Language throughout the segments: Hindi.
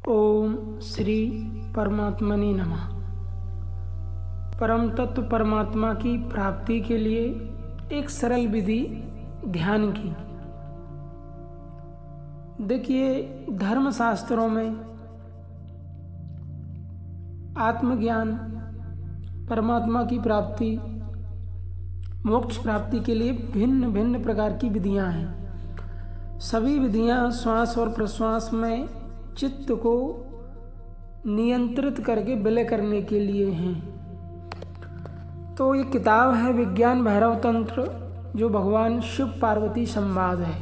ओम श्री परमात्मने नमः। परम तत्व परमात्मा की प्राप्ति के लिए एक सरल विधि ध्यान की। देखिए, धर्मशास्त्रों में आत्मज्ञान, परमात्मा की प्राप्ति, मोक्ष प्राप्ति के लिए भिन्न भिन्न प्रकार की विधियां हैं। सभी विधियां श्वास और प्रश्वास में चित्त को नियंत्रित करके विलय करने के लिए हैं। तो ये किताब है विज्ञान भैरव तंत्र, जो भगवान शिव पार्वती संवाद है।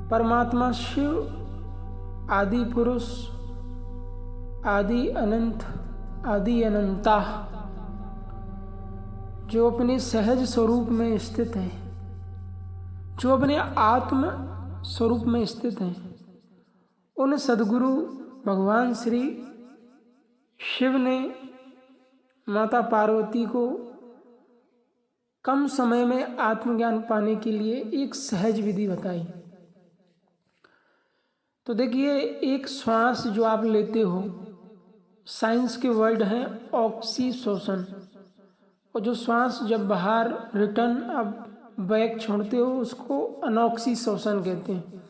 परमात्मा शिव आदि पुरुष, आदि अनंत, आदि अनंता, जो अपने सहज स्वरूप में स्थित है, जो अपने आत्म स्वरूप में स्थित है, उन सद्गुरु भगवान श्री शिव ने माता पार्वती को कम समय में आत्मज्ञान पाने के लिए एक सहज विधि बताई। तो देखिए, एक श्वास जो आप लेते हो, साइंस के वर्ड हैं ऑक्सीशोषण, और जो श्वास जब बाहर रिटर्न अब बैक छोड़ते हो उसको अनॉक्सीशोषण कहते हैं।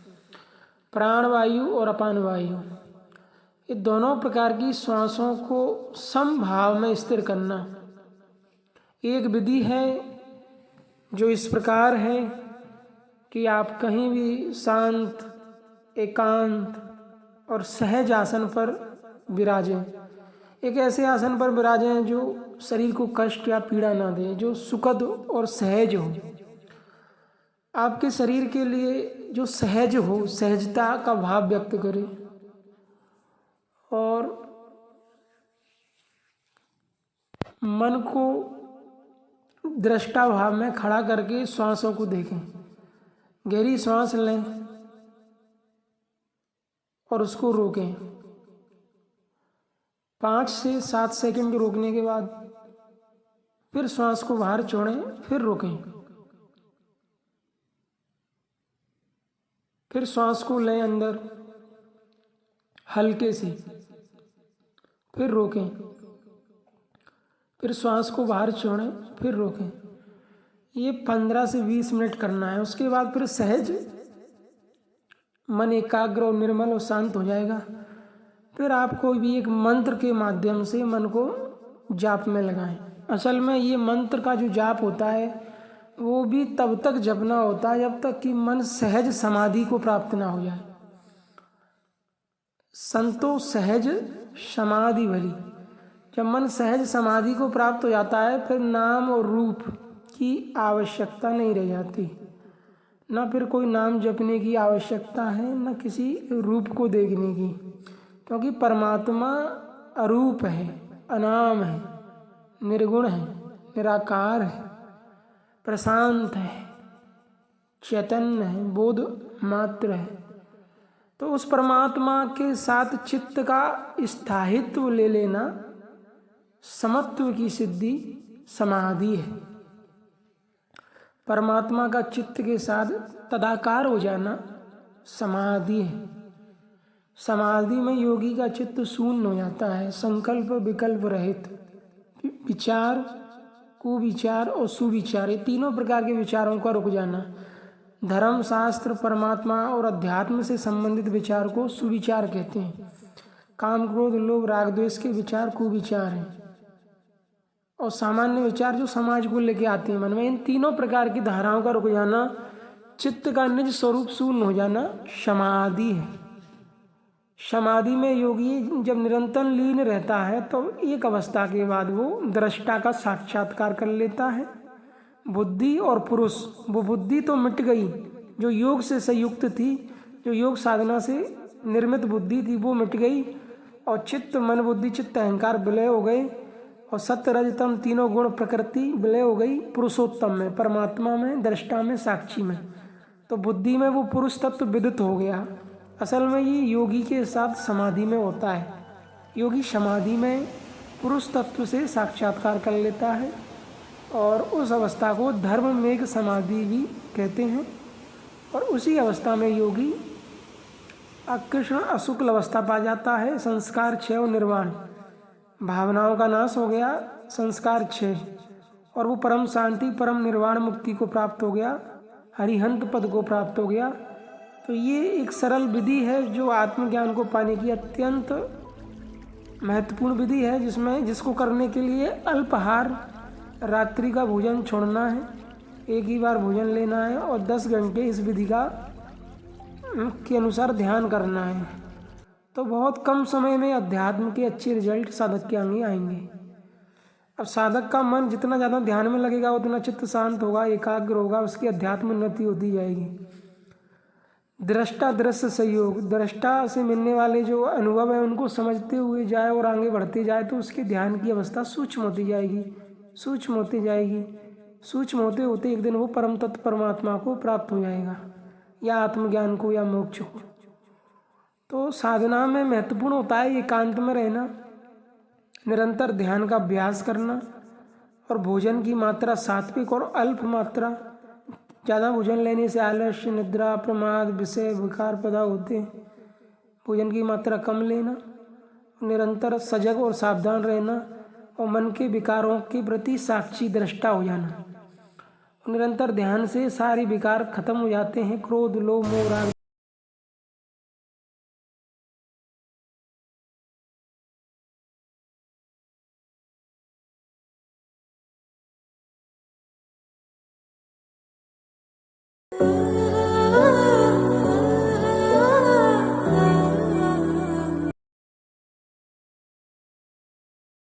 प्राणवायु और अपान वायु, ये दोनों प्रकार की श्वासों को समभाव में स्थिर करना एक विधि है, जो इस प्रकार है कि आप कहीं भी शांत, एकांत और सहज आसन पर विराजें। एक ऐसे आसन पर विराजें जो शरीर को कष्ट या पीड़ा ना दे, जो सुखद और सहज हो, आपके शरीर के लिए जो सहज हो, सहजता का भाव व्यक्त करे। और मन को दृष्टा भाव में खड़ा करके श्वासों को देखें। गहरी श्वास लें और उसको रोकें। 5 से 7 सेकंड रोकने के बाद फिर श्वास को बाहर छोड़ें, फिर रोकें। फिर श्वास को लें अंदर हल्के से, फिर रोकें। फिर श्वास को बाहर छोड़ें, फिर रोकें। ये 15 से 20 मिनट करना है। उसके बाद फिर सहज मन एकाग्र और निर्मल और शांत हो जाएगा। फिर आप कोई भी एक मंत्र के माध्यम से मन को जाप में लगाएं। असल में ये मंत्र का जो जाप होता है वो भी तब तक जपना होता है जब तक कि मन सहज समाधि को प्राप्त ना हो जाए। संतो सहज समाधि भली, जब मन सहज समाधि को प्राप्त हो जाता है फिर नाम और रूप की आवश्यकता नहीं रह जाती। ना फिर कोई नाम जपने की आवश्यकता है, ना किसी रूप को देखने की, क्योंकि परमात्मा अरूप है, अनाम है, निर्गुण है, निराकार है, प्रशांत है, चैतन्य है, बोध मात्र है। तो उस परमात्मा के साथ चित्त का स्थायित्व ले लेना समत्व की सिद्धि समाधि है। परमात्मा का चित्त के साथ तदाकार हो जाना समाधि है। समाधि में योगी का चित्त शून्य हो जाता है, संकल्प विकल्प रहित, विचार, कुविचार और सुविचार, ये तीनों प्रकार के विचारों का रुक जाना। धर्म, शास्त्र, परमात्मा और अध्यात्म से संबंधित विचार को सुविचार कहते हैं। काम, क्रोध, लोभ, राग, द्वेष के विचार कुविचार हैं। और सामान्य विचार जो समाज को लेके आते हैं मन में, इन तीनों प्रकार की धाराओं का रुक जाना, चित्त का निज स्वरूप शून्य हो जाना समाधि है। समाधि में योगी जब निरंतर लीन रहता है तो एक अवस्था के बाद वो दृष्टा का साक्षात्कार कर लेता है। बुद्धि और पुरुष, वो बुद्धि तो मिट गई जो योग से संयुक्त थी, जो योग साधना से निर्मित बुद्धि थी वो मिट गई, और चित्त, मन, बुद्धि, चित्त, अहंकार विलय हो गए, और सत्य रज तम तीनों गुण प्रकृति विलय हो गई पुरुषोत्तम में, परमात्मा में, दृष्टा में, साक्षी में। तो बुद्धि में वो पुरुष तत्व विदित हो गया। असल में ये योगी के साथ समाधि में होता है। योगी समाधि में पुरुष तत्व से साक्षात्कार कर लेता है, और उस अवस्था को धर्म मेघ समाधि भी कहते हैं। और उसी अवस्था में योगी अकृष्ण अशुक्ल अवस्था पा जाता है। संस्कार क्षय और निर्वाण, भावनाओं का नाश हो गया, संस्कार क्षय, और वो परम शांति परम निर्वाण मुक्ति को प्राप्त हो गया, हरिहंत पद को प्राप्त हो गया। तो ये एक सरल विधि है जो आत्मज्ञान को पाने की अत्यंत महत्वपूर्ण विधि है, जिसको करने के लिए अल्पाहार, रात्रि का भोजन छोड़ना है, एक ही बार भोजन लेना है और 10 घंटे इस विधि के अनुसार ध्यान करना है। तो बहुत कम समय में अध्यात्म के अच्छे रिजल्ट साधक के आगे आएंगे। अब साधक का मन जितना ज़्यादा ध्यान में लगेगा उतना चित्त शांत होगा, एकाग्र होगा, उसकी अध्यात्म उन्नति होती जाएगी। दृष्टा दृश्य सहयोग, दृष्टा से मिलने वाले जो अनुभव है उनको समझते हुए जाए और आगे बढ़ते जाए तो उसके ध्यान की अवस्था सूक्ष्म होती जाएगी, सूक्ष्म होती जाएगी। सूक्ष्म होते होते एक दिन वो परम तत्व परमात्मा को प्राप्त हो जाएगा, या आत्मज्ञान को, या मोक्ष को। तो साधना में महत्वपूर्ण होता है एकांत में रहना, निरंतर ध्यान का अभ्यास करना, और भोजन की मात्रा सात्विक और अल्प मात्रा। ज़्यादा भोजन लेने से आलस्य, निद्रा, प्रमाद, विषय, विकार पैदा होते हैं। भोजन की मात्रा कम लेना, निरंतर सजग और सावधान रहना, और मन के विकारों के प्रति साक्षी दृष्टा हो जाना। निरंतर ध्यान से सारे विकार खत्म हो जाते हैं, क्रोध, लोभ, मोह, राग।